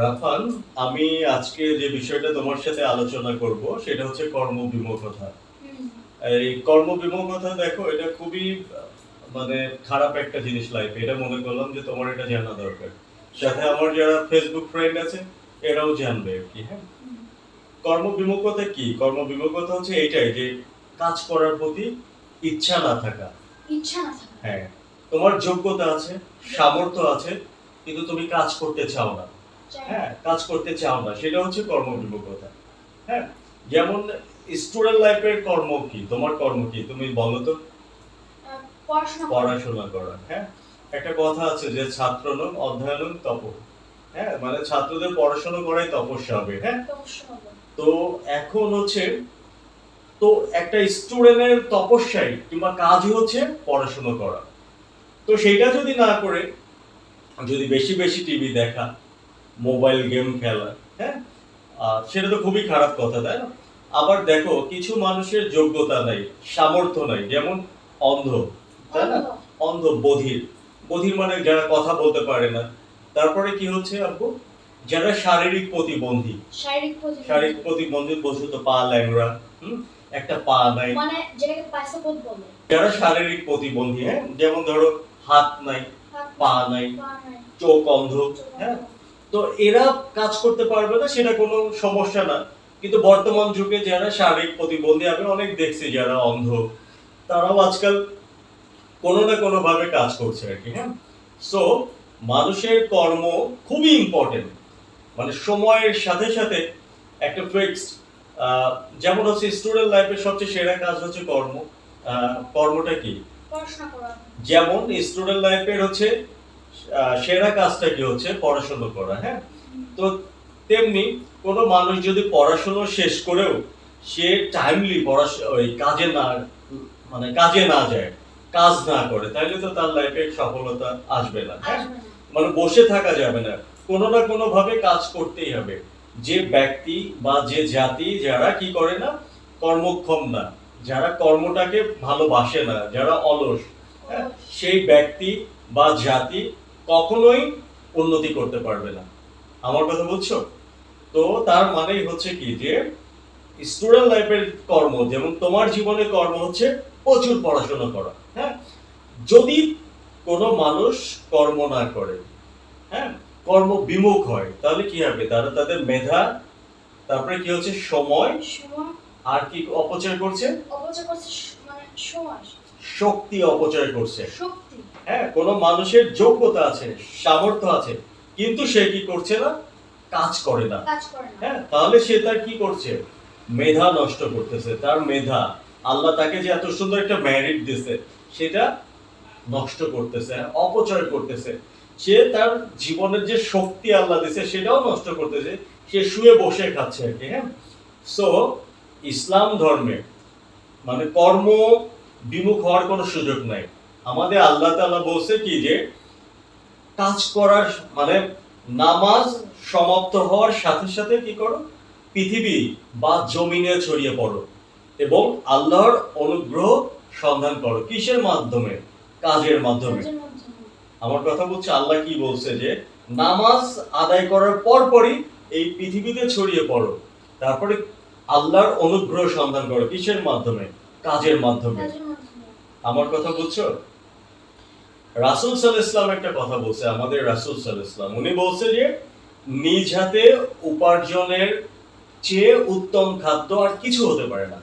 রাফান, আমি আজকে যে বিষয়টা তোমার সাথে আলোচনা করব সেটা হচ্ছে কর্মবিমুখতা। হুম। এই কর্মবিমুখতা দেখো, এটা খুবই মানে খারাপ একটা জিনিস লাইফে। এটা মনে করলাম যে তোমার এটা জানা দরকার। সাথে আমার যারা ফেসবুক ফ্রেন্ড আছে এরাও জানবে আর কি। হ্যাঁ, হুম। কর্মবিমুখতা কি? কর্মবিমুখতা হচ্ছে এইটাই যে কাজ করার প্রতি ইচ্ছা না থাকা। ইচ্ছা না থাকা। হ্যাঁ, তোমার যোগ্যতা আছে, সামর্থ্য আছে, কিন্তু তুমি কাজ করতে চাও না। হ্যাঁ, কাজ করতে চাও না, সেটা হচ্ছে কর্মবিমুখতা। হ্যাঁ, যেমন স্টুডেন্ট লাইফের কর্ম কি? তোমার কর্ম কি তুমি বলো তো? পড়াশোনা করা। হ্যাঁ, একটা কথা আছে যে ছাত্রনং অধ্যয়নং তপ। হ্যাঁ, মানে ছাত্রদের পড়াশোনা করাই তপস্যা হবে। হ্যাঁ, তো এখন হচ্ছে, তো একটা স্টুডেন্টের তপস্যাই কিংবা কাজই হচ্ছে পড়াশোনা করা। তো সেটা যদি না করে যদি বেশি বেশি টিভি দেখা, মোবাইল গেম খেলা, হ্যাঁ, সেটা তো খুবই খারাপ কথা, তাই না? আবার দেখো, কিছু মানুষের যোগ্যতা নাই, সামর্থ্য নাই, যেমন অন্ধ, তাই না? অন্ধ, বধির। বধির মানে যারা কথা বলতে পারে না। তারপরে কি হচ্ছে আপু? যারা শারীরিক প্রতিবন্ধী, শারীরিক প্রতিবন্ধী বলতে পা ল্যাংড়া, একটা পা নাই, মানে যেটাকে পাইসাপোদ বলে। যারা শারীরিক প্রতিবন্ধী, হ্যাঁ, যেমন ধরো হাত নাই, পা নাই, চোখ অন্ধ, হ্যাঁ, তো এরা কাজ করতে পারবে না, সেটা কোনো সমস্যা না। কিন্তু বর্তমান যুগে যারা শারীরিক প্রতিবন্ধী, আমি অনেক দেখছি যারা অন্ধ, তারাও আজকাল কোনো না কোনো ভাবে কাজ করছে আর কি। হ্যাঁ, সো মানুষের কর্ম খুবই ইম্পর্টেন্ট, মানে সময়ের সাথে সাথে একটা ফিক্সড, যেমন হচ্ছে স্টুডেন্ট লাইফের সবচেয়ে সেরা কাজ হচ্ছে কর্ম। কর্মটা কি? পড়াশোনা করা। যেমন স্টুডেন্ট লাইফের হচ্ছে সেরা কাজটা কি হচ্ছে পড়াশোনা করা। হ্যাঁ, তো তেমনি কোনো মানুষ যদি পড়াশোনা শেষ করেও সে টাইমলি ওই কাজে না, মানে কাজে না যায়, কাজ না করে, তাহলে তো তার লাইফে সফলতা আসবে না। হ্যাঁ, মানে বসে থাকা যাবে না, কোনো না কোনো ভাবে কাজ করতেই হবে। যে ব্যক্তি বা যে জাতি যারা কি করে না, কর্মক্ষম না, যারা কর্মটাকে ভালোবাসে না, যারা অলস, হ্যাঁ, সেই ব্যক্তি বা জাতি কখনোই উন্নতি করতে পারবে না। আমার কথা বুঝছো? তো তার মানেই হচ্ছে কি যে স্টুডেন্ট লাইফের কর্ম, যেমন তোমার জীবনে কর্ম হচ্ছে প্রচুর পড়াশোনা করা। হ্যাঁ, যদি কোনো মানুষ কর্ম না করে, হ্যাঁ, কর্ম বিমুখ হয়, তাহলে কি হবে? তারা তাদের মেধা, তারপরে কি হচ্ছে সময়, আর কি অপচয় করছে? মানে সময়, শক্তি অপচয় করছে। হ্যাঁ, কোনো মানুষের যোগ্যতা আছে, সামর্থ্য আছে, কিন্তু সে কি করছে না? কাজ করে না। হ্যাঁ, তাহলে সে তার কি করছে? মেধা নষ্ট করতেছে। তার মেধা, আল্লাহ তাকে যে এত সুন্দর একটা মেরিট দিয়েছে, সেটা নষ্ট করতেছে, অপচয় করতেছে। সে তার জীবনের যে শক্তি আল্লাহ দিয়েছে সেটাও নষ্ট করতেছে, সে শুয়ে বসে খাচ্ছে আর কি। হ্যাঁ, সো ইসলাম ধর্মে মানে কর্ম বিমুখ হওয়ার কোনো সুযোগ নাই। আমাদের আল্লাহ তাআলা বলছে কি যে কাজ করার মানে নামাজ সমাপ্ত হওয়ার সাথে সাথে কি করো? পৃথিবী বা জমিনে ছড়িয়ে পড়ো এবং আল্লাহর অনুগ্রহ সন্ধান করো। কিসের মাধ্যমে? কাজের মাধ্যমে। আমার কথা বলছে, আল্লাহ কি বলছে যে নামাজ আদায় করার পরপরই এই পৃথিবীতে ছড়িয়ে পড়ো, তারপরে আল্লাহর অনুগ্রহ সন্ধান করো। কিসের মাধ্যমে? কাজের মাধ্যমে। আমার কথা বুঝছো? রাসূল সাল্লাল্লাহু আলাইহি ওয়াসাল্লাম একটা কথা বলছে, আমাদের রাসূল সাল্লাল্লাহু আলাইহি ওয়াসাল্লাম, উনি বলছে যে নিজ হাতে উপার্জনের চেয়ে উত্তম খাদ্য আর কিছু হতে পারে না।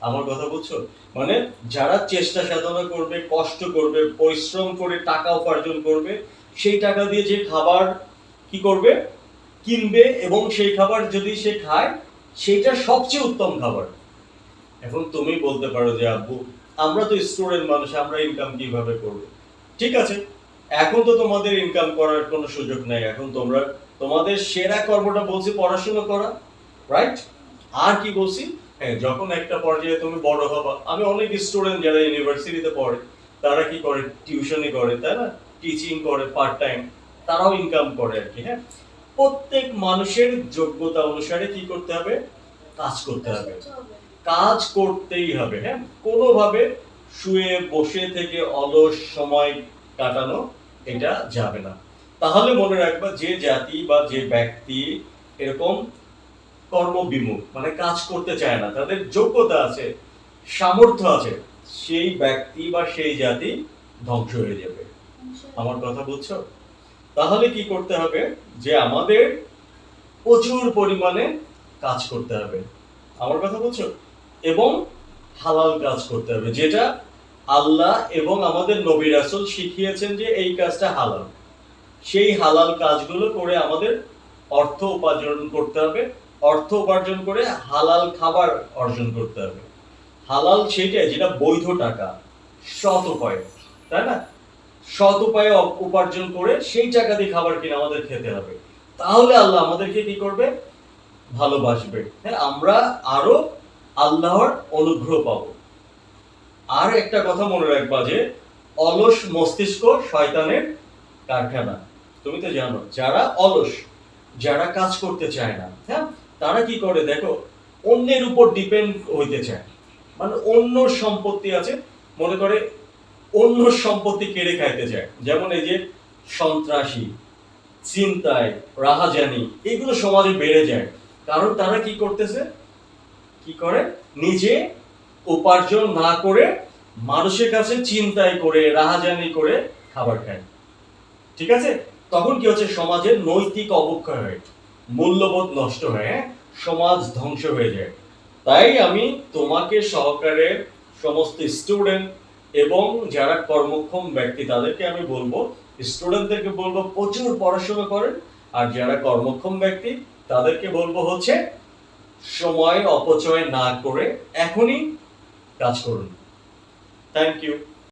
আমার কথা বুঝছো? মানে যারা চেষ্টা সাধনা করবে, কষ্ট করবে, পরিশ্রম করে টাকা উপার্জন করবে, সেই টাকা দিয়ে যে খাবার কি করবে? কিনবে, এবং সেই খাবার যদি সে খায়, সেটা সবচেয়ে উত্তম খাবার। এখন তুমি বলতে পারো যে আব্বু, আমরা তো স্টুডেন্ট মানুষ, আমরা ইনকাম কিভাবে করব? ঠিক আছে, এখন তো তোমাদের ইনকাম করার কোনো সুযোগ নাই। এখন তোমরা তোমাদের সেরা কর্মটা বলছি পড়াশোনা করা, রাইট? আর কি বলছি? হ্যাঁ, যখন একটা পর্যায়ে তুমি বড় হবা, আমি অনেক স্টুডেন্ট যারা ইউনিভার্সিটিতে পড়ে, তারা কি করে? টিউশনি করে, তাই না? টিচিং করে পার্ট টাইম, তারাও ইনকাম করে আর কি। হ্যাঁ, প্রত্যেক মানুষের যোগ্যতা অনুসারে কি করতে হবে? কাজ করতে হবে, কাজ করতেই হবে। হ্যাঁ, কোনোভাবে শুয়ে বসে থেকে অলস সময় কাটানো এটা যাবে না। তাহলে মনে রাখবা যে জাতি বা যে ব্যক্তি এরকম কর্মবিমুখ মানে কাজ করতে চায় না, তাদের যোগ্যতা আছে, সামর্থ্য আছে, সেই ব্যক্তি বা সেই জাতি ধ্বংস হয়ে যাবে। আমার কথা বুঝছো? তাহলে কি করতে হবে, যে আমাদের প্রচুর পরিমাণে কাজ করতে হবে। আমার কথা বুঝছো? এবং হালাল কাজ করতে হবে, যেটা আল্লাহ এবং আমাদের নবী রাসূল শিখিয়েছেন যে এই কাজটা হালাল। সেই হালাল কাজগুলো করে আমাদের অর্থ উপার্জন করতে হবে, অর্থ উপার্জন করে হালাল খাবার অর্জন করতে হবে। হালাল সেটাই যেটা বৈধ টাকা, সৎ উপায়ে, তাই না? সৎ উপায়ে উপার্জন করে সেই টাকা দিয়ে খাবার কিনে আমাদের খেতে হবে। তাহলে আল্লাহ আমাদেরকে কি করবে? ভালোবাসবে। হ্যাঁ, আমরা আরো আল্লাহর অনুগ্রহ পাবো। আর একটা কথা মনে রাখবা যে অলস মস্তিষ্ক শয়তানের কারখানা। তুমি তো জানো, যারা অলস, যারা কাজ করতে চায় না, হ্যাঁ, তারা কি করে দেখো, অন্যের উপর ডিপেন্ড হইতে চায়। মানে অন্য সম্পত্তি আছে, মনে করে অন্য সম্পত্তি কেড়ে খাইতে চায়। যেমন এই যে সন্ত্রাসী, চিন্তায়, রাহাজানি, এগুলো সমাজে বেড়ে যায়। কারণ তারা কি করতেছে, কি করে, নিজে উপার্জন না করে মানুষের কাছে চিন্তায় করে, রাহাজানি করে খাবার খায়। ঠিক আছে? তখন কি হচ্ছে, সমাজের নৈতিক অবক্ষয় হয়, মূল্যবোধ নষ্ট হয়, সমাজ ধ্বংস হয়ে যায়। তাই আমি তোমাকে সহকারে সমস্ত স্টুডেন্ট এবং যারা কর্মক্ষম ব্যক্তি তাদেরকে আমি বলবো, স্টুডেন্টদেরকে বলবো প্রচুর পড়াশোনা করেন, আর যারা কর্মক্ষম ব্যক্তি তাদেরকে বলবো হচ্ছে সময় অপচয় না করে এখনই কাজ করুন। Thank you.